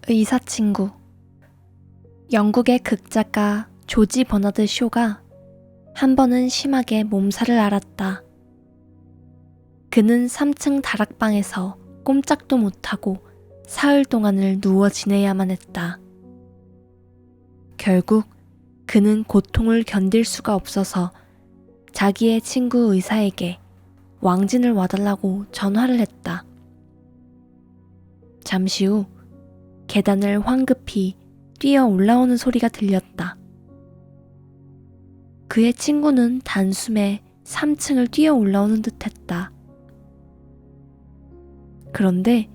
의사 친구. 영국의 극작가 조지 버나드 쇼가 한 번은 심하게 몸살을 앓았다. 그는 3층 다락방에서 꼼짝도 못하고 사흘 동안을 누워 지내야만 했다. 결국 그는 고통을 견딜 수가 없어서 자기의 친구 의사에게 왕진을 와달라고 전화를 했다. 잠시 후 계단을 황급히 뛰어 올라오는 소리가 들렸다. 그의 친구는 단숨에 3층을 뛰어 올라오는 듯 했다. 그런데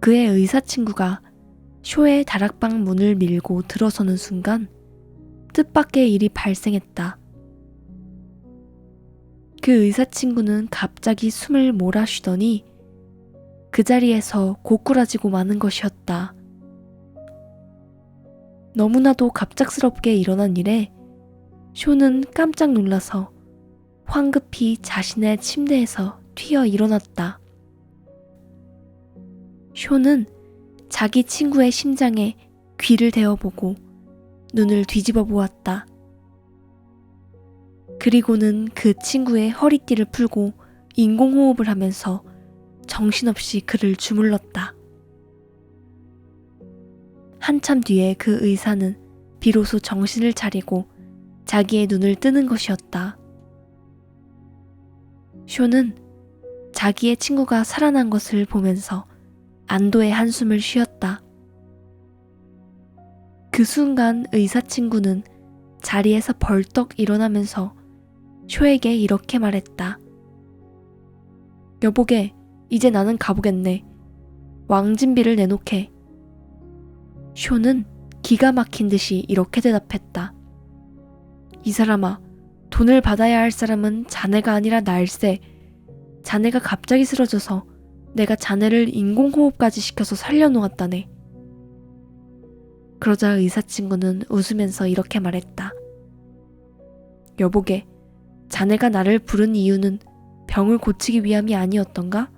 그의 의사 친구가 쇼의 다락방 문을 밀고 들어서는 순간 뜻밖의 일이 발생했다. 그 의사 친구는 갑자기 숨을 몰아쉬더니 그 자리에서 고꾸라지고 마는 것이었다. 너무나도 갑작스럽게 일어난 일에 쇼는 깜짝 놀라서 황급히 자신의 침대에서 튀어 일어났다. 쇼는 자기 친구의 심장에 귀를 대어보고 눈을 뒤집어 보았다. 그리고는 그 친구의 허리띠를 풀고 인공호흡을 하면서 정신없이 그를 주물렀다. 한참 뒤에 그 의사는 비로소 정신을 차리고 자기의 눈을 뜨는 것이었다. 쇼는 자기의 친구가 살아난 것을 보면서 안도의 한숨을 쉬었다. 그 순간 의사 친구는 자리에서 벌떡 일어나면서 쇼에게 이렇게 말했다. 여보게, 이제 나는 가보겠네. 왕진비를 내놓게. 쇼는 기가 막힌 듯이 이렇게 대답했다. 이 사람아, 돈을 받아야 할 사람은 자네가 아니라 날세. 자네가 갑자기 쓰러져서 내가 자네를 인공호흡까지 시켜서 살려놓았다네. 그러자 의사 친구는 웃으면서 이렇게 말했다. 여보게, 자네가 나를 부른 이유는 병을 고치기 위함이 아니었던가?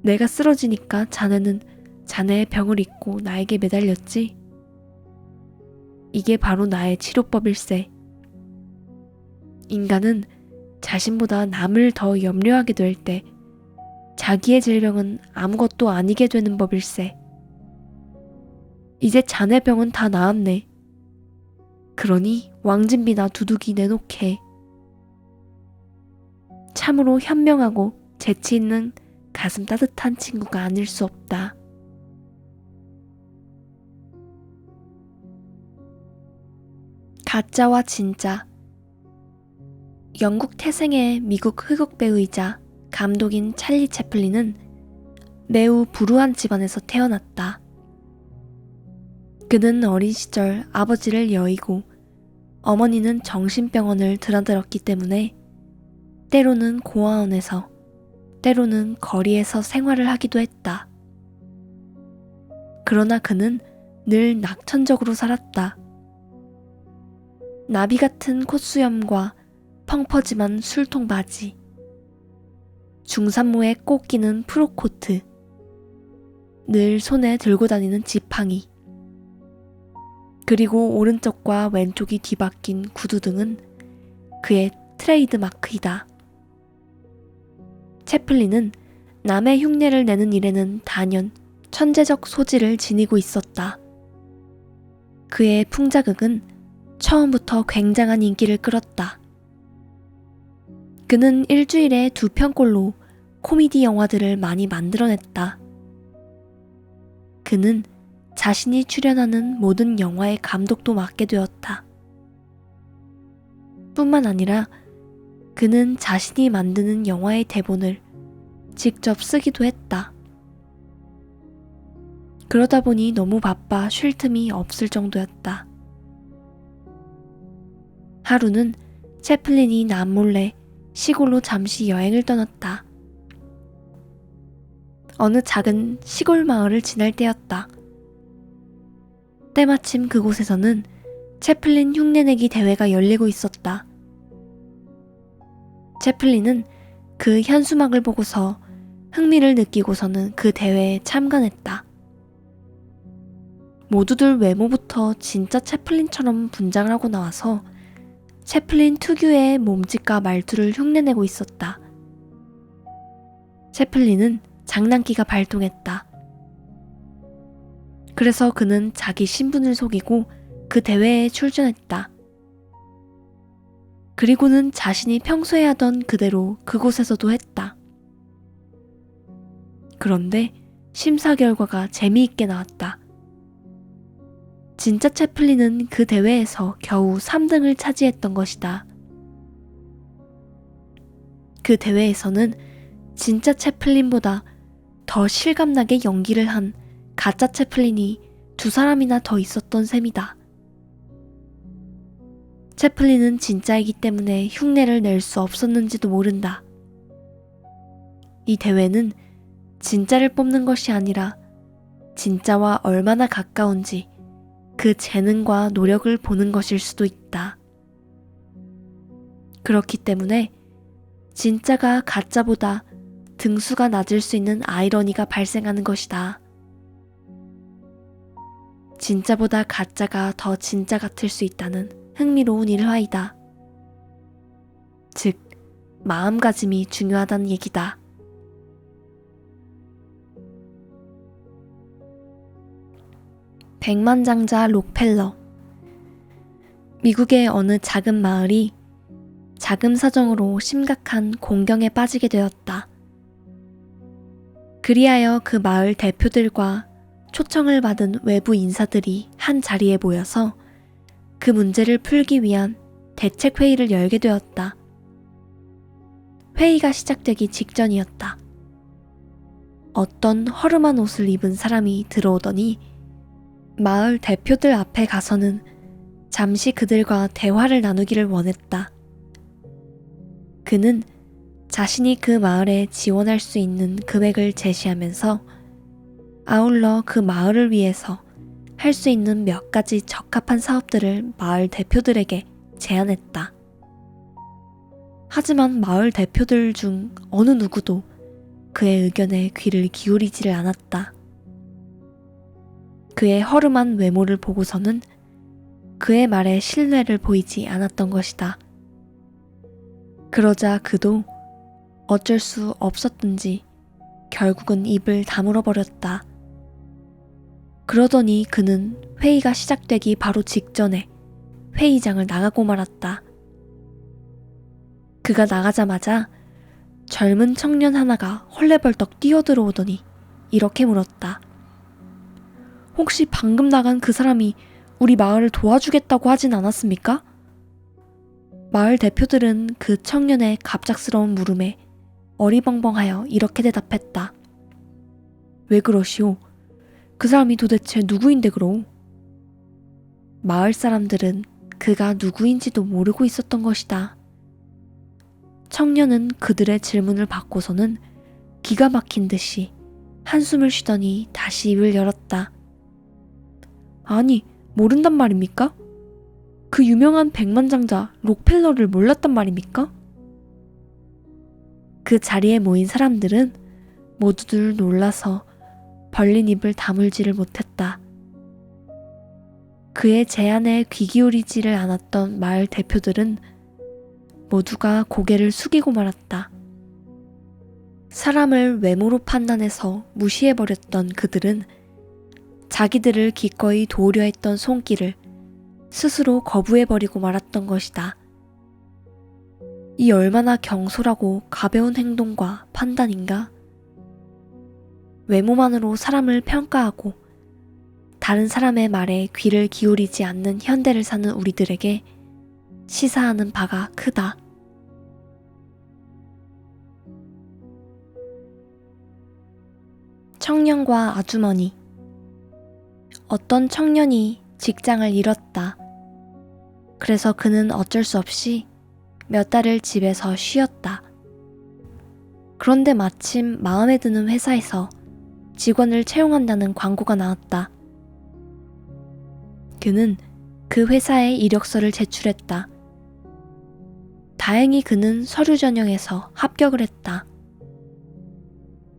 내가 쓰러지니까 자네는 자네의 병을 잊고 나에게 매달렸지? 이게 바로 나의 치료법일세. 인간은 자신보다 남을 더 염려하게 될 때 자기의 질병은 아무것도 아니게 되는 법일세. 이제 자네 병은 다 나았네. 그러니 왕진비나 두둑이 내놓게. 참으로 현명하고 재치 있는 가슴 따뜻한 친구가 아닐 수 없다. 가짜와 진짜. 영국 태생의 미국 흑역 배우이자 감독인 찰리 채플린은 매우 불우한 집안에서 태어났다. 그는 어린 시절 아버지를 여의고 어머니는 정신병원을 드나들었기 때문에 때로는 고아원에서 때로는 거리에서 생활을 하기도 했다. 그러나 그는 늘 낙천적으로 살았다. 나비 같은 콧수염과 펑퍼짐한 술통 바지, 중산모에 꼭 끼는 프로코트, 늘 손에 들고 다니는 지팡이, 그리고 오른쪽과 왼쪽이 뒤바뀐 구두 등은 그의 트레이드 마크이다. 채플린은 남의 흉내를 내는 일에는 단연 천재적 소질을 지니고 있었다. 그의 풍자극은 처음부터 굉장한 인기를 끌었다. 그는 일주일에 2편꼴로 코미디 영화들을 많이 만들어냈다. 그는 자신이 출연하는 모든 영화의 감독도 맡게 되었다. 뿐만 아니라 그는 자신이 만드는 영화의 대본을 직접 쓰기도 했다. 그러다 보니 너무 바빠 쉴 틈이 없을 정도였다. 하루는 채플린이 남몰래 시골로 잠시 여행을 떠났다. 어느 작은 시골 마을을 지날 때였다. 때마침 그곳에서는 채플린 흉내내기 대회가 열리고 있었다. 채플린은 그 현수막을 보고서 흥미를 느끼고서는 그 대회에 참관했다. 모두들 외모부터 진짜 채플린처럼 분장을 하고 나와서 채플린 특유의 몸짓과 말투를 흉내내고 있었다. 채플린은 장난기가 발동했다. 그래서 그는 자기 신분을 속이고 그 대회에 출전했다. 그리고는 자신이 평소에 하던 그대로 그곳에서도 했다. 그런데 심사 결과가 재미있게 나왔다. 진짜 채플린은 그 대회에서 겨우 3등을 차지했던 것이다. 그 대회에서는 진짜 채플린보다 더 실감나게 연기를 한 가짜 채플린이 2사람이나 더 있었던 셈이다. 채플린은 진짜이기 때문에 흉내를 낼 수 없었는지도 모른다. 이 대회는 진짜를 뽑는 것이 아니라 진짜와 얼마나 가까운지 그 재능과 노력을 보는 것일 수도 있다. 그렇기 때문에 진짜가 가짜보다 등수가 낮을 수 있는 아이러니가 발생하는 것이다. 진짜보다 가짜가 더 진짜 같을 수 있다는 흥미로운 일화이다. 즉, 마음가짐이 중요하다는 얘기다. 백만장자 록펠러. 미국의 어느 작은 마을이 자금 사정으로 심각한 공경에 빠지게 되었다. 그리하여 그 마을 대표들과 초청을 받은 외부 인사들이 한 자리에 모여서 그 문제를 풀기 위한 대책회의를 열게 되었다. 회의가 시작되기 직전이었다. 어떤 허름한 옷을 입은 사람이 들어오더니 마을 대표들 앞에 가서는 잠시 그들과 대화를 나누기를 원했다. 그는 자신이 그 마을에 지원할 수 있는 금액을 제시하면서 아울러 그 마을을 위해서 할 수 있는 몇 가지 적합한 사업들을 마을 대표들에게 제안했다. 하지만 마을 대표들 중 어느 누구도 그의 의견에 귀를 기울이지를 않았다. 그의 허름한 외모를 보고서는 그의 말에 신뢰를 보이지 않았던 것이다. 그러자 그도 어쩔 수 없었던지 결국은 입을 다물어 버렸다. 그러더니 그는 회의가 시작되기 바로 직전에 회의장을 나가고 말았다. 그가 나가자마자 젊은 청년 하나가 헐레벌떡 뛰어들어오더니 이렇게 물었다. 혹시 방금 나간 그 사람이 우리 마을을 도와주겠다고 하진 않았습니까? 마을 대표들은 그 청년의 갑작스러운 물음에 어리벙벙하여 이렇게 대답했다. 왜 그러시오? 그 사람이 도대체 누구인데 그러오? 마을 사람들은 그가 누구인지도 모르고 있었던 것이다. 청년은 그들의 질문을 받고서는 기가 막힌 듯이 한숨을 쉬더니 다시 입을 열었다. 아니, 모른단 말입니까? 그 유명한 백만장자 록펠러를 몰랐단 말입니까? 그 자리에 모인 사람들은 모두들 놀라서 벌린 입을 다물지를 못했다. 그의 제안에 귀 기울이지를 않았던 마을 대표들은 모두가 고개를 숙이고 말았다. 사람을 외모로 판단해서 무시해버렸던 그들은 자기들을 기꺼이 도우려 했던 손길을 스스로 거부해버리고 말았던 것이다. 이 얼마나 경솔하고 가벼운 행동과 판단인가? 외모만으로 사람을 평가하고 다른 사람의 말에 귀를 기울이지 않는 현대를 사는 우리들에게 시사하는 바가 크다. 청년과 아주머니. 어떤 청년이 직장을 잃었다. 그래서 그는 어쩔 수 없이 몇 달을 집에서 쉬었다. 그런데 마침 마음에 드는 회사에서 직원을 채용한다는 광고가 나왔다. 그는 그 회사에 이력서를 제출했다. 다행히 그는 서류 전형에서 합격을 했다.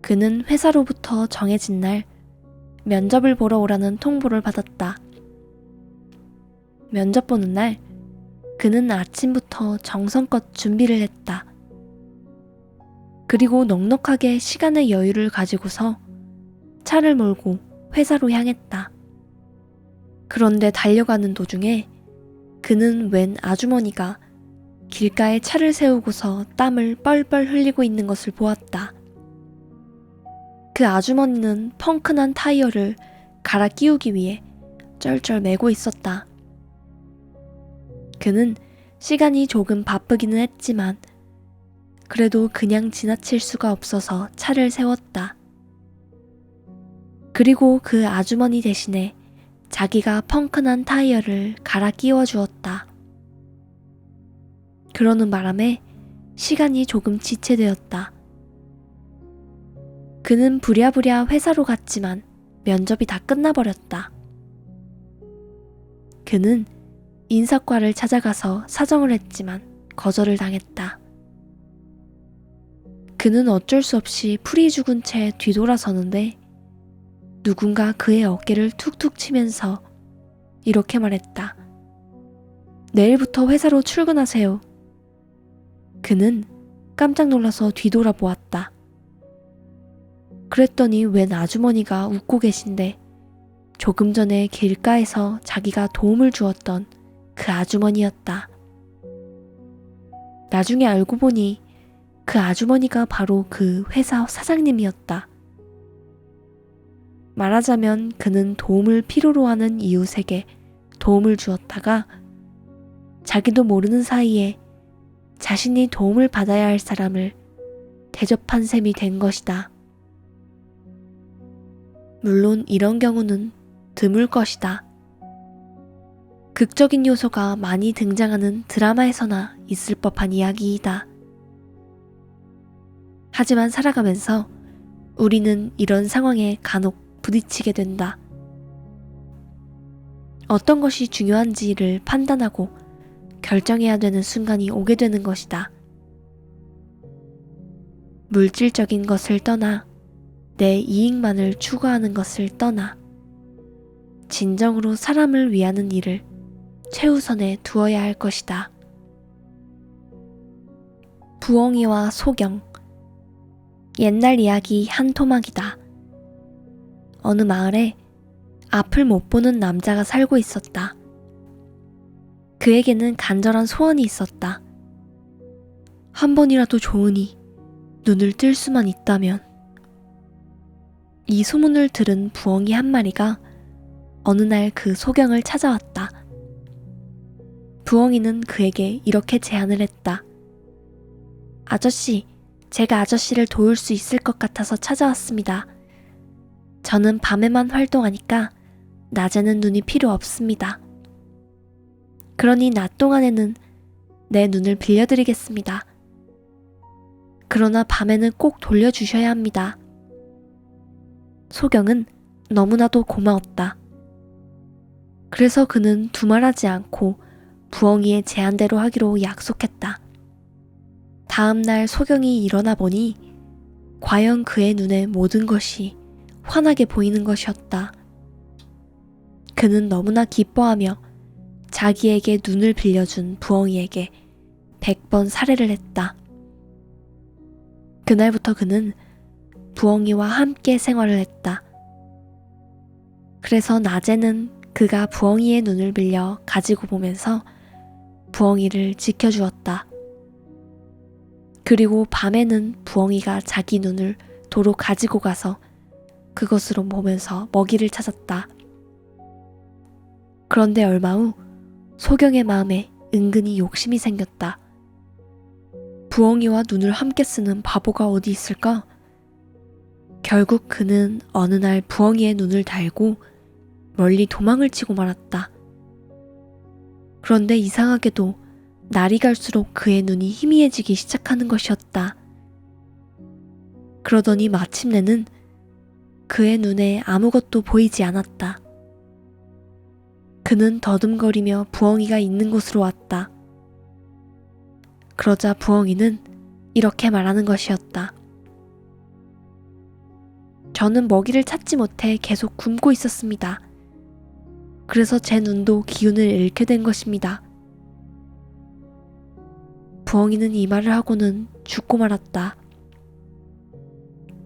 그는 회사로부터 정해진 날 면접을 보러 오라는 통보를 받았다. 면접 보는 날 그는 아침부터 정성껏 준비를 했다. 그리고 넉넉하게 시간의 여유를 가지고서 차를 몰고 회사로 향했다. 그런데 달려가는 도중에 그는 웬 아주머니가 길가에 차를 세우고서 땀을 뻘뻘 흘리고 있는 것을 보았다. 그 아주머니는 펑크난 타이어를 갈아 끼우기 위해 쩔쩔 매고 있었다. 그는 시간이 조금 바쁘기는 했지만 그래도 그냥 지나칠 수가 없어서 차를 세웠다. 그리고 그 아주머니 대신에 자기가 펑크난 타이어를 갈아 끼워 주었다. 그러는 바람에 시간이 조금 지체되었다. 그는 부랴부랴 회사로 갔지만 면접이 다 끝나버렸다. 그는 인사과를 찾아가서 사정을 했지만 거절을 당했다. 그는 어쩔 수 없이 풀이 죽은 채 뒤돌아서는데 누군가 그의 어깨를 툭툭 치면서 이렇게 말했다. 내일부터 회사로 출근하세요. 그는 깜짝 놀라서 뒤돌아 보았다. 그랬더니 웬 아주머니가 웃고 계신데 조금 전에 길가에서 자기가 도움을 주었던 그 아주머니였다. 나중에 알고 보니 그 아주머니가 바로 그 회사 사장님이었다. 말하자면 그는 도움을 필요로 하는 이웃에게 도움을 주었다가 자기도 모르는 사이에 자신이 도움을 받아야 할 사람을 대접한 셈이 된 것이다. 물론 이런 경우는 드물 것이다. 극적인 요소가 많이 등장하는 드라마에서나 있을 법한 이야기이다. 하지만 살아가면서 우리는 이런 상황에 간혹 부딪히게 된다. 어떤 것이 중요한지를 판단하고 결정해야 되는 순간이 오게 되는 것이다. 물질적인 것을 떠나 내 이익만을 추구하는 것을 떠나 진정으로 사람을 위하는 일을 최우선에 두어야 할 것이다. 부엉이와 소경. 옛날 이야기 한 토막이다. 어느 마을에 앞을 못 보는 남자가 살고 있었다. 그에게는 간절한 소원이 있었다. 한 번이라도 좋으니 눈을 뜰 수만 있다면. 이 소문을 들은 부엉이 한 마리가 어느 날 그 소경을 찾아왔다. 부엉이는 그에게 이렇게 제안을 했다. 아저씨, 제가 아저씨를 도울 수 있을 것 같아서 찾아왔습니다. 저는 밤에만 활동하니까 낮에는 눈이 필요 없습니다. 그러니 낮 동안에는 내 눈을 빌려드리겠습니다. 그러나 밤에는 꼭 돌려주셔야 합니다. 소경은 너무나도 고마웠다. 그래서 그는 두말하지 않고 부엉이의 제안대로 하기로 약속했다. 다음 날 소경이 일어나 보니 과연 그의 눈에 모든 것이 환하게 보이는 것이었다. 그는 너무나 기뻐하며 자기에게 눈을 빌려준 부엉이에게 100번 살해를 했다. 그날부터 그는 부엉이와 함께 생활을 했다. 그래서 낮에는 그가 부엉이의 눈을 빌려 가지고 보면서 부엉이를 지켜주었다. 그리고 밤에는 부엉이가 자기 눈을 도로 가지고 가서 그것으로 보면서 먹이를 찾았다. 그런데 얼마 후 소경의 마음에 은근히 욕심이 생겼다. 부엉이와 눈을 함께 쓰는 바보가 어디 있을까? 결국 그는 어느 날 부엉이의 눈을 달고 멀리 도망을 치고 말았다. 그런데 이상하게도 날이 갈수록 그의 눈이 희미해지기 시작하는 것이었다. 그러더니 마침내는 그의 눈에 아무것도 보이지 않았다. 그는 더듬거리며 부엉이가 있는 곳으로 왔다. 그러자 부엉이는 이렇게 말하는 것이었다. 저는 먹이를 찾지 못해 계속 굶고 있었습니다. 그래서 제 눈도 기운을 잃게 된 것입니다. 부엉이는 이 말을 하고는 죽고 말았다.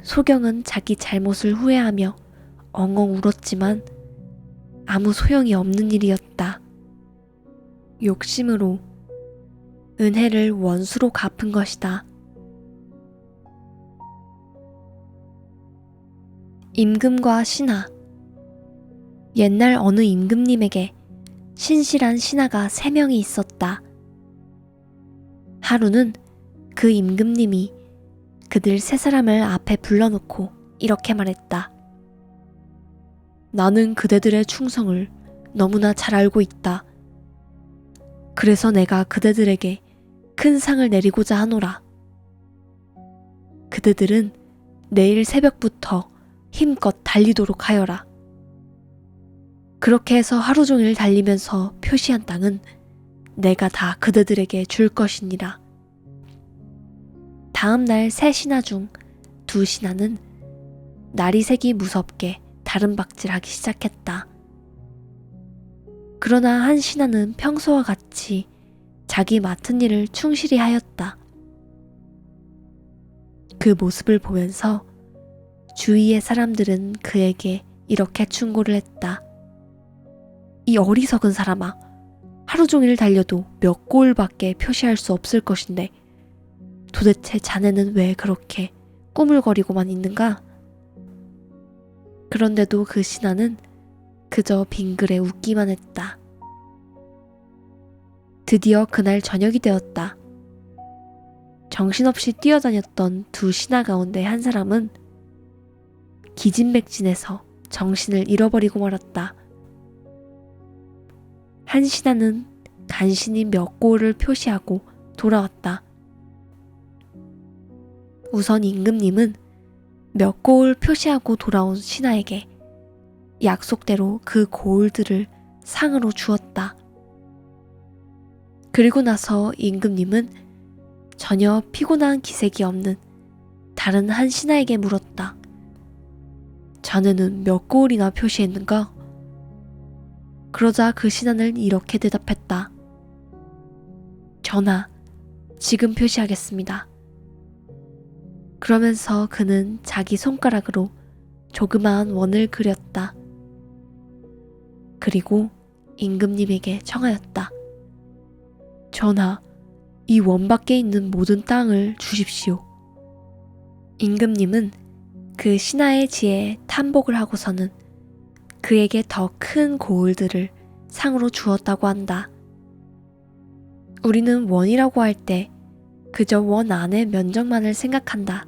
소경은 자기 잘못을 후회하며 엉엉 울었지만 아무 소용이 없는 일이었다. 욕심으로 은혜를 원수로 갚은 것이다. 임금과 신하. 옛날 어느 임금님에게 신실한 신하가 3명이 있었다. 하루는 그 임금님이 그들 3사람을 앞에 불러놓고 이렇게 말했다. 나는 그대들의 충성을 너무나 잘 알고 있다. 그래서 내가 그대들에게 큰 상을 내리고자 하노라. 그대들은 내일 새벽부터 힘껏 달리도록 하여라. 그렇게 해서 하루 종일 달리면서 표시한 땅은 내가 다 그대들에게 줄 것이니라. 다음 날 3신하 중 2신하는 날이 새기 무섭게 다름박질하기 시작했다. 그러나 한 신하는 평소와 같이 자기 맡은 일을 충실히 하였다. 그 모습을 보면서 주위의 사람들은 그에게 이렇게 충고를 했다. 이 어리석은 사람아, 하루 종일 달려도 몇 골밖에 표시할 수 없을 것인데 도대체 자네는 왜 그렇게 꾸물거리고만 있는가? 그런데도 그 신하는 그저 빙그레 웃기만 했다. 드디어 그날 저녁이 되었다. 정신없이 뛰어다녔던 2신하 가운데 한 사람은 기진맥진해서 정신을 잃어버리고 말았다. 한 신하는 간신히 몇 골을 표시하고 돌아왔다. 우선 임금님은 몇 골 표시하고 돌아온 신하에게 약속대로 그 고을들을 상으로 주었다. 그리고 나서 임금님은 전혀 피곤한 기색이 없는 다른 한 신하에게 물었다. 자네는 몇 고을이나 표시했는가? 그러자 그 신하는 이렇게 대답했다. 전하, 지금 표시하겠습니다. 그러면서 그는 자기 손가락으로 조그마한 원을 그렸다. 그리고 임금님에게 청하였다. 전하, 이 원 밖에 있는 모든 땅을 주십시오. 임금님은 그 신하의 지혜에 탐복을 하고서는 그에게 더 큰 고을들을 상으로 주었다고 한다. 우리는 원이라고 할 때 그저 원 안의 면적만을 생각한다.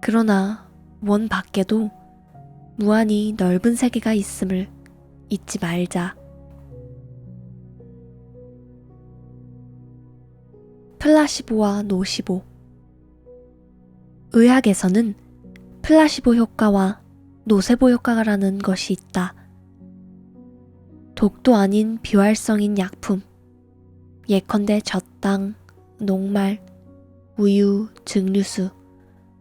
그러나 원 밖에도 무한히 넓은 세계가 있음을 잊지 말자. 플라시보와 노시보. 의학에서는 플라시보 효과와 노세보 효과라는 것이 있다. 독도 아닌 비활성인 약품, 예컨대 젖당, 녹말, 우유, 증류수,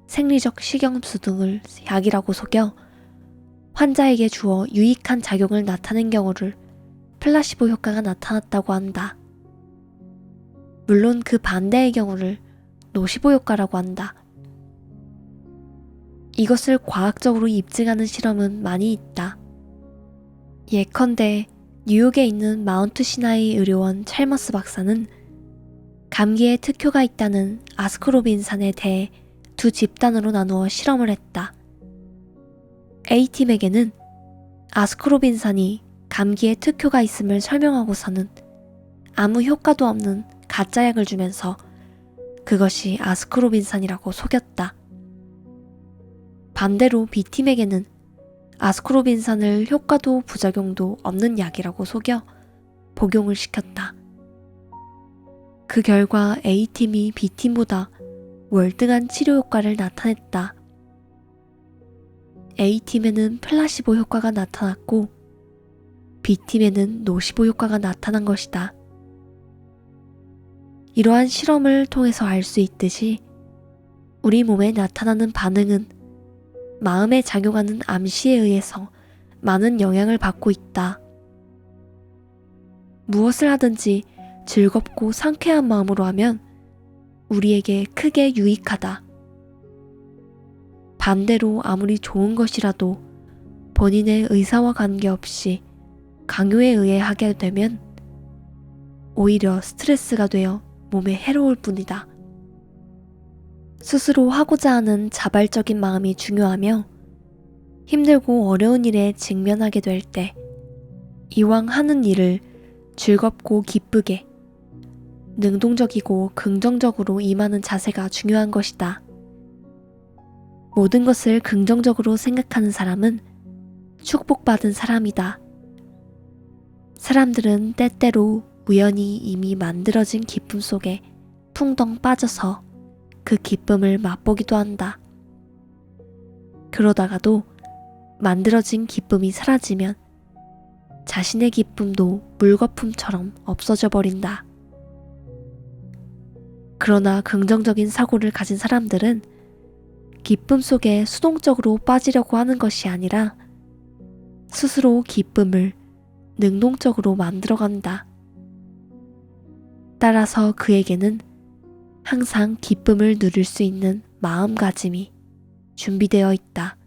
생리적 식염수 등을 약이라고 속여 환자에게 주어 유익한 작용을 나타낸 경우를 플라시보 효과가 나타났다고 한다. 물론 그 반대의 경우를 노시보 효과라고 한다. 이것을 과학적으로 입증하는 실험은 많이 있다. 예컨대 뉴욕에 있는 마운트 시나이 의료원 찰머스 박사는 감기에 특효가 있다는 아스코르빈산에 대해 2집단으로 나누어 실험을 했다. A팀에게는 아스코르빈산이 감기에 특효가 있음을 설명하고서는 아무 효과도 없는 가짜 약을 주면서 그것이 아스코르빈산이라고 속였다. 반대로 B팀에게는 아스코르빈산을 효과도 부작용도 없는 약이라고 속여 복용을 시켰다. 그 결과 A팀이 B팀보다 월등한 치료 효과를 나타냈다. A팀에는 플라시보 효과가 나타났고 B팀에는 노시보 효과가 나타난 것이다. 이러한 실험을 통해서 알 수 있듯이 우리 몸에 나타나는 반응은 마음에 작용하는 암시에 의해서 많은 영향을 받고 있다. 무엇을 하든지 즐겁고 상쾌한 마음으로 하면 우리에게 크게 유익하다. 반대로 아무리 좋은 것이라도 본인의 의사와 관계없이 강요에 의해 하게 되면 오히려 스트레스가 되어 몸에 해로울 뿐이다. 스스로 하고자 하는 자발적인 마음이 중요하며 힘들고 어려운 일에 직면하게 될 때 이왕 하는 일을 즐겁고 기쁘게 능동적이고 긍정적으로 임하는 자세가 중요한 것이다. 모든 것을 긍정적으로 생각하는 사람은 축복받은 사람이다. 사람들은 때때로 우연히 이미 만들어진 기쁨 속에 풍덩 빠져서 그 기쁨을 맛보기도 한다. 그러다가도 만들어진 기쁨이 사라지면 자신의 기쁨도 물거품처럼 없어져 버린다. 그러나 긍정적인 사고를 가진 사람들은 기쁨 속에 수동적으로 빠지려고 하는 것이 아니라 스스로 기쁨을 능동적으로 만들어간다. 따라서 그에게는 항상 기쁨을 누릴 수 있는 마음가짐이 준비되어 있다.